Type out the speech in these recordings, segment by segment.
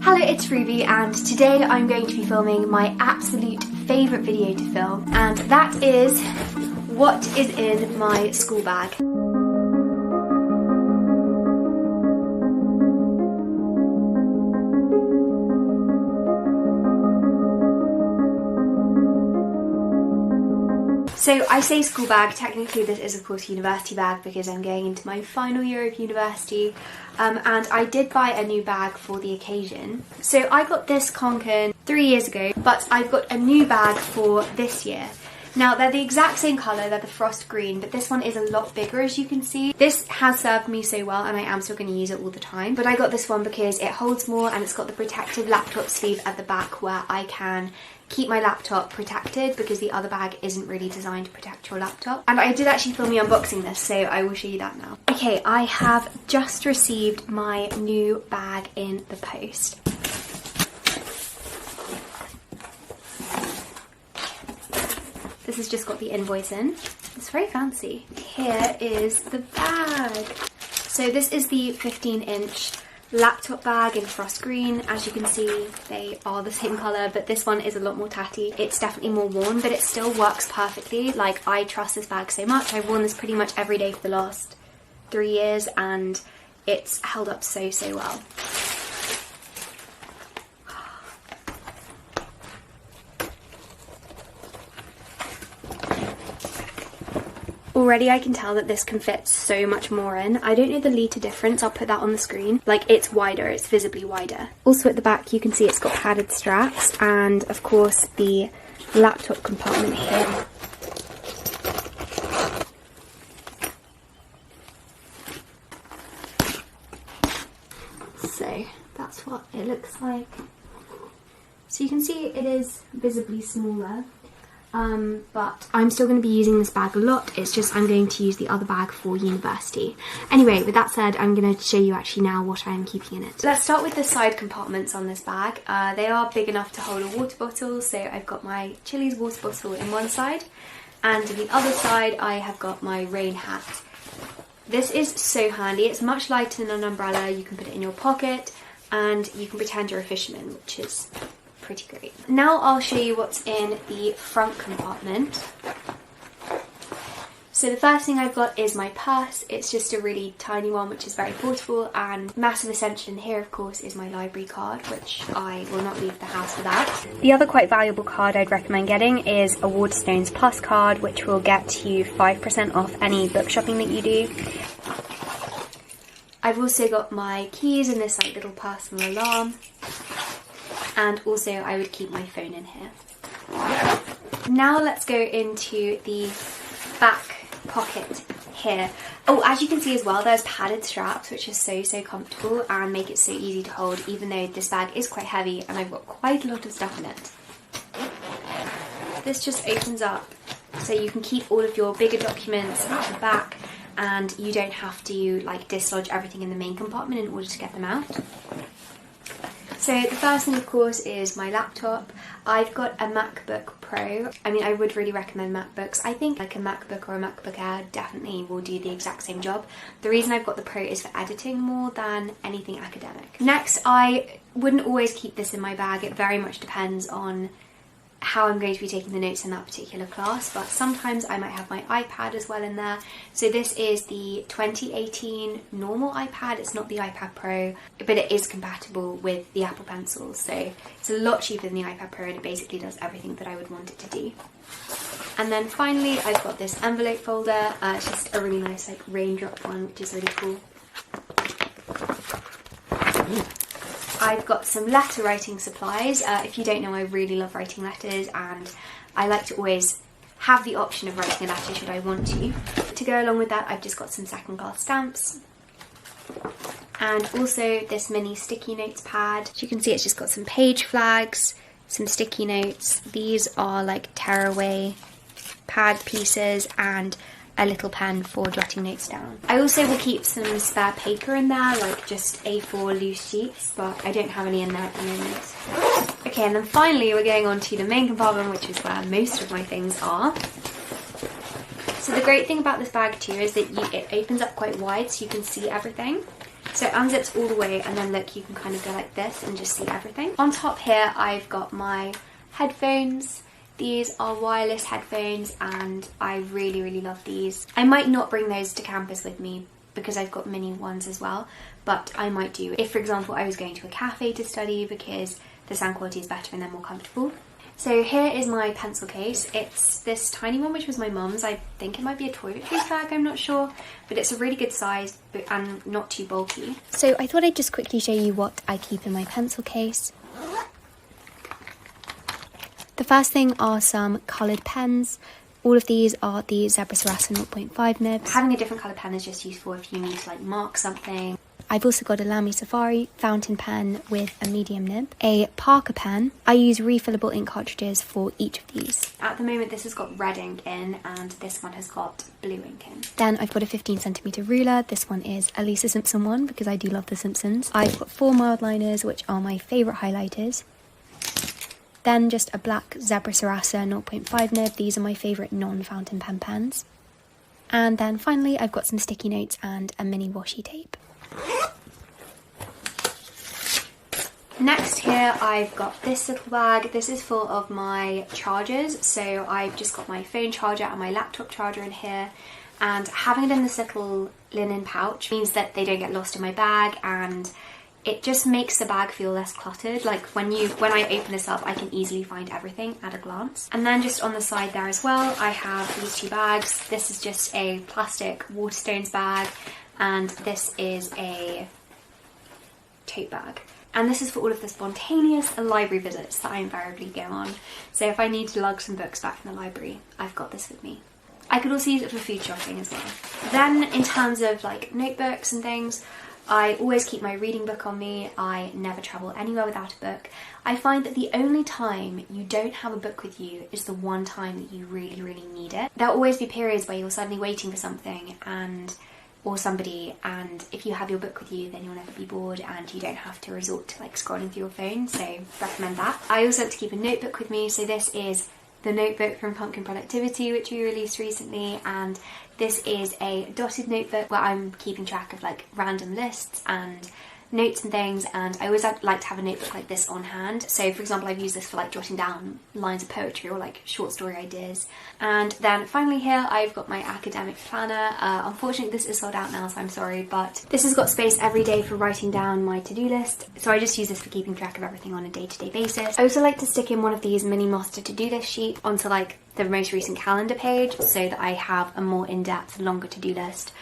Hello, it's Ruby, and today I'm going to be filming my absolute favourite video to film, and that is what is in my school bag. So I say school bag, technically this is of course university bag because I'm going into my final year of university, and I did buy a new bag for the occasion. So I got this kanken 3 years ago, but I've got a new bag for this year. Now they're the exact same colour, they're the frost green, but this one is a lot bigger as you can see. This has served me so well and I am still going to use it all the time, but I got this one because it holds more and it's got the protective laptop sleeve at the back where I can keep my laptop protected because the other bag isn't really designed to protect your laptop. And I did actually film me unboxing this, so I will show you that now. Okay, I have just received my new bag in the post. This has just got the invoice in. It's very fancy. Here is the bag. So this is the 15-inch laptop bag in frost green. As you can see, they are the same colour, but this one is a lot more tatty. It's definitely more worn, but it still works perfectly. Like, I trust this bag so much. I've worn this pretty much every day for the last 3 years and it's held up so well. Already I can tell that this can fit so much more in. I don't know the litre difference, I'll put that on the screen. Like, it's wider, it's visibly wider. Also at the back you can see it's got padded straps and of course the laptop compartment here. So that's what it looks like. So you can see it is visibly smaller. But I'm still going to be using this bag a lot. It's just I'm going to use the other bag for university. Anyway, with that said, I'm going to show you actually now what I'm keeping in it. Let's start with the side compartments on this bag. They are big enough to hold a water bottle, so I've got my Chili's water bottle in one side, and on the other side I have got my rain hat. This is so handy. It's much lighter than an umbrella. You can put it in your pocket and you can pretend you're a fisherman, which is pretty great. Now I'll show you what's in the front compartment. So the first thing I've got is my purse. It's just a really tiny one which is very portable, and massive essential in here of course is my library card, which I will not leave the house without. The other quite valuable card I'd recommend getting is a Waterstones Plus card, which will get you 5% off any book shopping that you do. I've also got my keys in this like little personal alarm. And also I would keep my phone in here. Now let's go into the back pocket here. Oh, as you can see as well, there's padded straps which are so comfortable and make it so easy to hold, even though this bag is quite heavy and I've got quite a lot of stuff in it. This just opens up so you can keep all of your bigger documents at the back and you don't have to like dislodge everything in the main compartment in order to get them out. So the first thing of course is my laptop. I've got a MacBook Pro. I mean, I would really recommend MacBooks. I think like a MacBook or a MacBook Air definitely will do the exact same job. The reason I've got the Pro is for editing more than anything academic. Next, I wouldn't always keep this in my bag. It very much depends on how I'm going to be taking the notes in that particular class, but sometimes I might have my iPad as well in there. So this is the 2018 normal iPad. It's not the iPad Pro, but it is compatible with the Apple Pencil, so it's a lot cheaper than the iPad Pro and it basically does everything that I would want it to do. And then finally I've got this envelope folder. It's just a really nice like raindrop one, which is really cool. I've got some letter writing supplies. If you don't know, I really love writing letters and I like to always have the option of writing a letter should I want to. To go along with that, I've just got some second class stamps and also this mini sticky notes pad. As you can see, it's just got some page flags, some sticky notes. These are like tearaway pad pieces and a little pen for jotting notes down. I also will keep some spare paper in there, like just A4 loose sheets, but I don't have any in there at the moment. Okay, and then finally we're going on to the main compartment, which is where most of my things are. So the great thing about this bag too is that it opens up quite wide so you can see everything. So it unzips all the way, and then look, you can kind of go like this and just see everything. On top here, I've got my headphones. These are wireless headphones and I really, really love these. I might not bring those to campus with me because I've got mini ones as well, but I might do if, for example, I was going to a cafe to study because the sound quality is better and they're more comfortable. So here is my pencil case. It's this tiny one, which was my mum's. I think it might be a toiletries bag, I'm not sure, but it's a really good size and not too bulky. So I thought I'd just quickly show you what I keep in my pencil case. The first thing are some coloured pens. All of these are the Zebra Sarasa 0.5 nibs. Having a different coloured pen is just useful if you need to like mark something. I've also got a Lamy Safari fountain pen with a medium nib, a Parker pen. I use refillable ink cartridges for each of these. At the moment this has got red ink in and this one has got blue ink in. Then I've got a 15cm ruler. This one is a Lisa Simpson one because I do love The Simpsons. I've got 4 mild liners, which are my favourite highlighters. Then just a black Zebra Sarasa 0.5 nib. These are my favourite non-fountain pen pens. And then finally I've got some sticky notes and a mini washi tape. Next here I've got this little bag. This is full of my chargers. So I've just got my phone charger and my laptop charger in here. And having it in this little linen pouch means that they don't get lost in my bag, and it just makes the bag feel less cluttered. Like when I open this up, I can easily find everything at a glance. And then just on the side there as well, I have these 2 bags. This is just a plastic Waterstones bag, and this is a tote bag. And this is for all of the spontaneous library visits that I invariably go on. So if I need to lug some books back from the library, I've got this with me. I could also use it for food shopping as well. Then in terms of like notebooks and things, I always keep my reading book on me. I never travel anywhere without a book. I find that the only time you don't have a book with you is the one time that you really, really need it. There'll always be periods where you're suddenly waiting for something or somebody, and if you have your book with you, then you'll never be bored and you don't have to resort to like scrolling through your phone, so recommend that. I also like to keep a notebook with me, so this is the notebook from Pumpkin Productivity, which we released recently, and this is a dotted notebook where I'm keeping track of like random lists and notes and things, and I always like to have a notebook like this on hand. So for example, I've used this for like jotting down lines of poetry or like short story ideas. And then finally here I've got my academic planner. Unfortunately this is sold out now, so I'm sorry, but this has got space every day for writing down my to-do list, so I just use this for keeping track of everything on a day-to-day basis. I also like to stick in one of these mini master to-do list sheets onto like the most recent calendar page so that I have a more in-depth, longer to-do list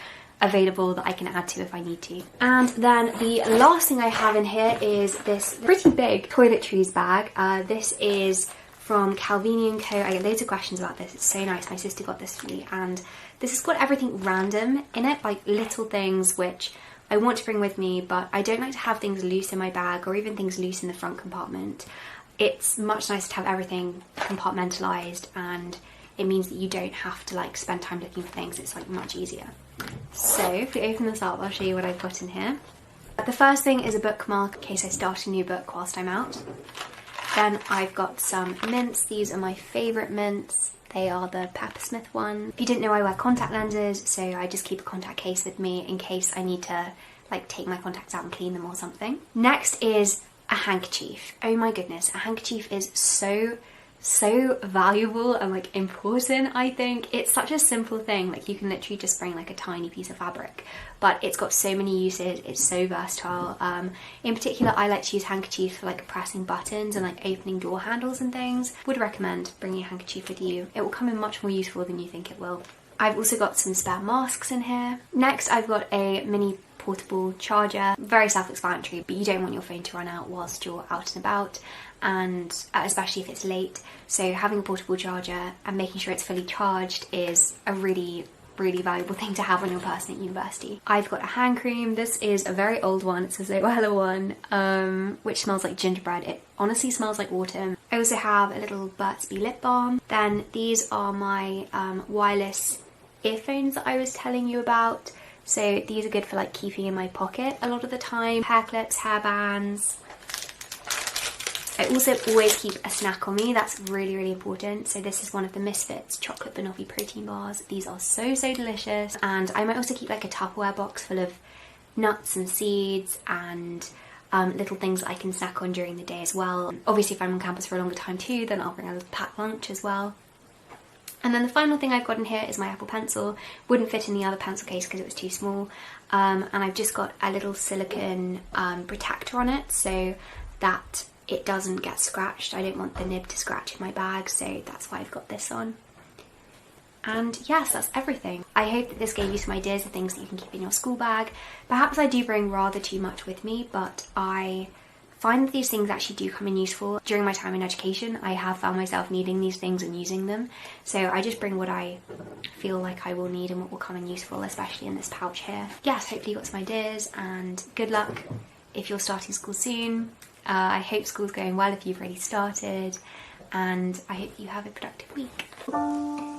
available that I can add to if I need to. And then the last thing I have in here is this pretty big toiletries bag. This is from Calvini & Co. I get loads of questions about this. It's so nice. My sister got this for me, and this has got everything random in it, like little things which I want to bring with me, but I don't like to have things loose in my bag or even things loose in the front compartment. It's much nicer to have everything compartmentalised, and it means that you don't have to like spend time looking for things. It's like much easier. So if we open this up, I'll show you what I've got in here. The first thing is a bookmark in case I start a new book whilst I'm out. Then I've got some mints. These are my favourite mints. They are the Peppersmith one. If you didn't know, I wear contact lenses, so I just keep a contact case with me in case I need to like take my contacts out and clean them or something. Next is a handkerchief. Oh my goodness, a handkerchief is so valuable and like important. I think it's such a simple thing, like you can literally just bring like a tiny piece of fabric, but it's got so many uses. It's so versatile. In particular, I like to use handkerchiefs for like pressing buttons and like opening door handles and things. Would recommend bringing a handkerchief with you. It will come in much more useful than you think it will. I've also got some spare masks in here. Next I've got a mini portable charger. Very self-explanatory, but you don't want your phone to run out whilst you're out and about, and especially if it's late. So having a portable charger and making sure it's fully charged is a really valuable thing to have on your person at university. I've got a hand cream. This is a very old one. It's a Zoella one, which smells like gingerbread. It honestly smells like autumn. I also have a little Burt's Bee lip balm. Then these are my wireless earphones that I was telling you about. So these are good for like keeping in my pocket a lot of the time. Hair clips, hair bands. I also always keep a snack on me. That's really important. So this is one of the Misfits chocolate banoffee protein bars. These are so delicious. And I might also keep like a Tupperware box full of nuts and seeds and little things that I can snack on during the day as well. Obviously if I'm on campus for a longer time too, then I'll bring a packed lunch as well. And then the final thing I've got in here is my Apple Pencil. Wouldn't fit in the other pencil case because it was too small. And I've just got a little silicone protector on it so that it doesn't get scratched. I don't want the nib to scratch in my bag, so that's why I've got this on. And yes, that's everything. I hope that this gave you some ideas of things that you can keep in your school bag. Perhaps I do bring rather too much with me, but I find that these things actually do come in useful. During my time in education, I have found myself needing these things and using them. So I just bring what I feel like I will need and what will come in useful, especially in this pouch here. Yes, hopefully you got some ideas, and good luck if you're starting school soon. I hope school's going well if you've already started, and I hope you have a productive week.